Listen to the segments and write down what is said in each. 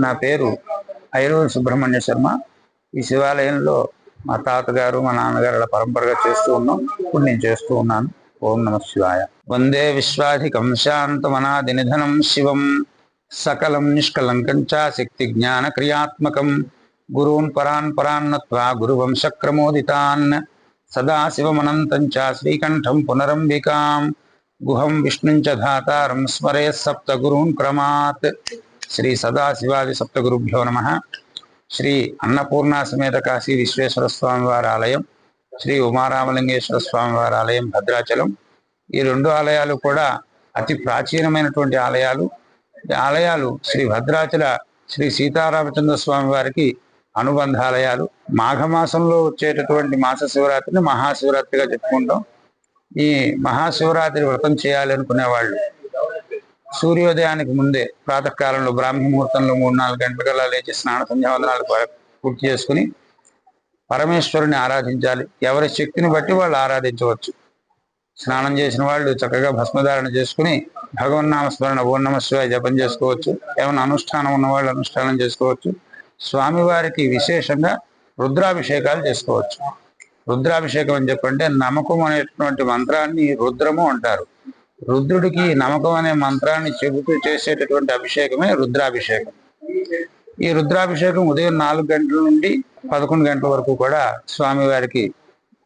నా పేరు ఐరూరు సుబ్రహ్మణ్య శర్మ. ఈ శివాలయంలో మా తాతగారు మా నాన్నగారు అలా పరంపరగా చేస్తూ ఉన్నాం. ఇప్పుడు నేను చేస్తూ ఉన్నాను. ఓం నమః శివాయ. వందే విశ్వాధికం శాంతమనాది నిధనం శివం సకలం నిష్కలంకం చ శక్తి జ్ఞాన క్రియాత్మకం గురూన్ పరాన్ పరాన్నత్వా గురువంశక్రమోదితాన్ సదాశివమనంతం చ శ్రీకంఠం పునరంబికాం గుహం విష్ణుం చ ధాతారం స్మరే సప్త గురూన్ క్రమాత్. శ్రీ సదాశివాది సప్తగురుభ్యో నమః. శ్రీ అన్నపూర్ణ సమేత కాశీ విశ్వేశ్వర స్వామి వారి ఆలయం, శ్రీ ఉమారామలింగేశ్వర స్వామి వారి ఆలయం భద్రాచలం. ఈ రెండు ఆలయాలు కూడా అతి ప్రాచీనమైనటువంటి ఆలయాలు. ఈ ఆలయాలు శ్రీ భద్రాచల శ్రీ సీతారామచంద్ర స్వామి వారికి అనుబంధాలయాలు. మాఘమాసంలో వచ్చేటటువంటి మాస శివరాత్రిని మహాశివరాత్రిగా చెప్పుకుంటాం. ఈ మహాశివరాత్రి వ్రతం చేయాలి అనుకునే వాళ్ళు సూర్యోదయానికి ముందే ప్రాతకాలంలో బ్రాహ్మీ ముహూర్తంలో 3-4 గంటలకల్లా లేచి స్నాన సంధ్యావందనాలు పూర్తి చేసుకుని పరమేశ్వరుని ఆరాధించాలి. ఎవరి శక్తిని బట్టి వాళ్ళు ఆరాధించవచ్చు. స్నానం చేసిన వాళ్ళు చక్కగా భస్మధారణ చేసుకుని భగవన్నామస్మరణ ఓం నమః శివాయ జపం చేసుకోవచ్చు. ఏమైనా అనుష్ఠానం ఉన్న వాళ్ళు అనుష్ఠానం చేసుకోవచ్చు. స్వామివారికి విశేషంగా రుద్రాభిషేకాలు చేసుకోవచ్చు. రుద్రాభిషేకం అని చెప్పంటే నమ్మకం అనేటువంటి మంత్రాన్ని రుద్రము అంటారు. రుద్రుడికి నమ్మకం అనే మంత్రాన్ని చెబుతూ చేసేటటువంటి అభిషేకమే రుద్రాభిషేకం. ఈ రుద్రాభిషేకం ఉదయం 4 గంటల నుండి 11 గంటల వరకు కూడా స్వామివారికి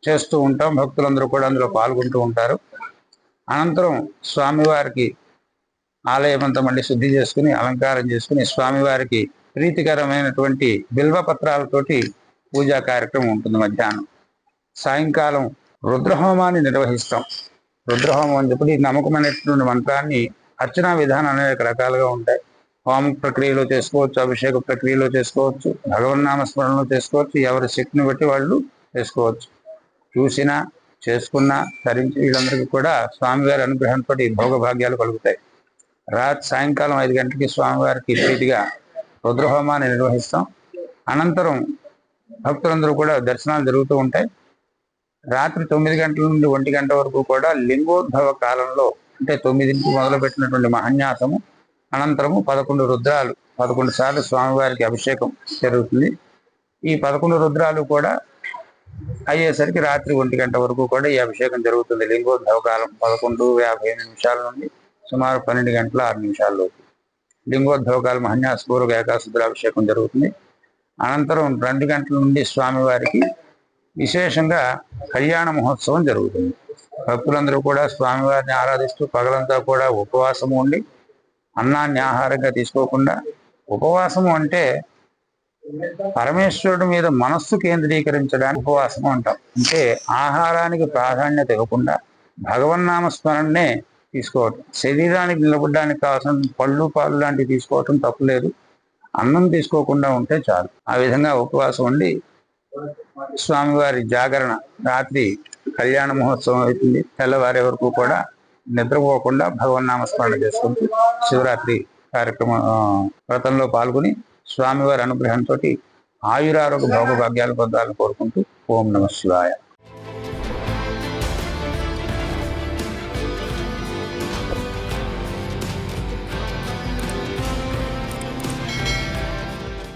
చేస్తూ ఉంటాం. భక్తులందరూ కూడా అందులో పాల్గొంటూ ఉంటారు. అనంతరం స్వామివారికి ఆలయం అంతా మళ్ళీ శుద్ధి చేసుకుని అలంకారం చేసుకుని స్వామివారికి ప్రీతికరమైనటువంటి బిల్వపత్రాలతోటి పూజా కార్యక్రమం ఉంటుంది. మధ్యాహ్నం సాయంకాలం రుద్రహోమాన్ని నిర్వహిస్తాం. రుద్రహోమం అని చెప్పి నమ్మకమైనటువంటి మంత్రాన్ని అర్చనా విధానం అనేక రకాలుగా ఉంటాయి. హోమ ప్రక్రియలో చేసుకోవచ్చు, అభిషేక ప్రక్రియలో చేసుకోవచ్చు, భగవన్నామస్మరణలో చేసుకోవచ్చు. ఎవరి శక్తిని బట్టి వాళ్ళు చేసుకోవచ్చు. చూసినా చేసుకున్నా ధరించి వీళ్ళందరికీ కూడా స్వామివారి అనుగ్రహంతో భోగభాగ్యాలు కలుగుతాయి. సాయంకాలం 5 గంటలకి స్వామివారికి ప్రీతిగా రుద్రహోమాన్ని నిర్వహిస్తాం. అనంతరం భక్తులందరూ కూడా దర్శనాలు జరుగుతూ ఉంటాయి. రాత్రి 9 గంటల నుండి 1 గంట వరకు కూడా లింగోద్భవ కాలంలో అంటే 9కి మొదలుపెట్టినటువంటి మహన్యాసము అనంతరము 11 రుద్రాలు 11 సార్లు స్వామివారికి అభిషేకం జరుగుతుంది. ఈ 11 రుద్రాలు కూడా అయ్యేసరికి రాత్రి 1 గంట వరకు కూడా ఈ అభిషేకం జరుగుతుంది. లింగోద్భవ కాలం 11:58 నిమిషాల నుండి సుమారు 12 గంటల 6 నిమిషాల్లోపు లింగోద్భవ కాలం మహన్యాసపూర్వక ఏకాశుద్రాభిషేకం జరుగుతుంది. అనంతరం 2 గంటల నుండి స్వామివారికి విశేషంగా కళ్యాణ మహోత్సవం జరుగుతుంది. భక్తులందరూ కూడా స్వామివారిని ఆరాధిస్తూ పగలంతా కూడా ఉపవాసము ఉండి అన్నాన్ని ఆహారంగా తీసుకోకుండా, ఉపవాసము అంటే పరమేశ్వరుడి మీద మనస్సు కేంద్రీకరించడానికి ఉపవాసము అంటాం. అంటే ఆహారానికి ప్రాధాన్యత ఇవ్వకుండా భగవన్నామ స్మరణనే తీసుకోవటం. శరీరానికి నిలబడడానికి కావాల్సిన పళ్ళు పాలు లాంటివి తీసుకోవటం తప్పులేదు. అన్నం తీసుకోకుండా ఉంటే చాలు. ఆ విధంగా ఉపవాసం ఉండి స్వామివారి జాగరణ రాత్రి కళ్యాణ మహోత్సవం అవుతుంది. తెల్లవారే వరకు కూడా నిద్రపోకుండా భగవన్నామస్మరణ చేసుకుంటూ శివరాత్రి కార్యక్రమం వ్రతంలో పాల్గొని స్వామివారి అనుగ్రహంతో ఆయురారోగ్య భోగభాగ్యాలు పొందాలని కోరుకుంటూ ఓం నమః శివాయ.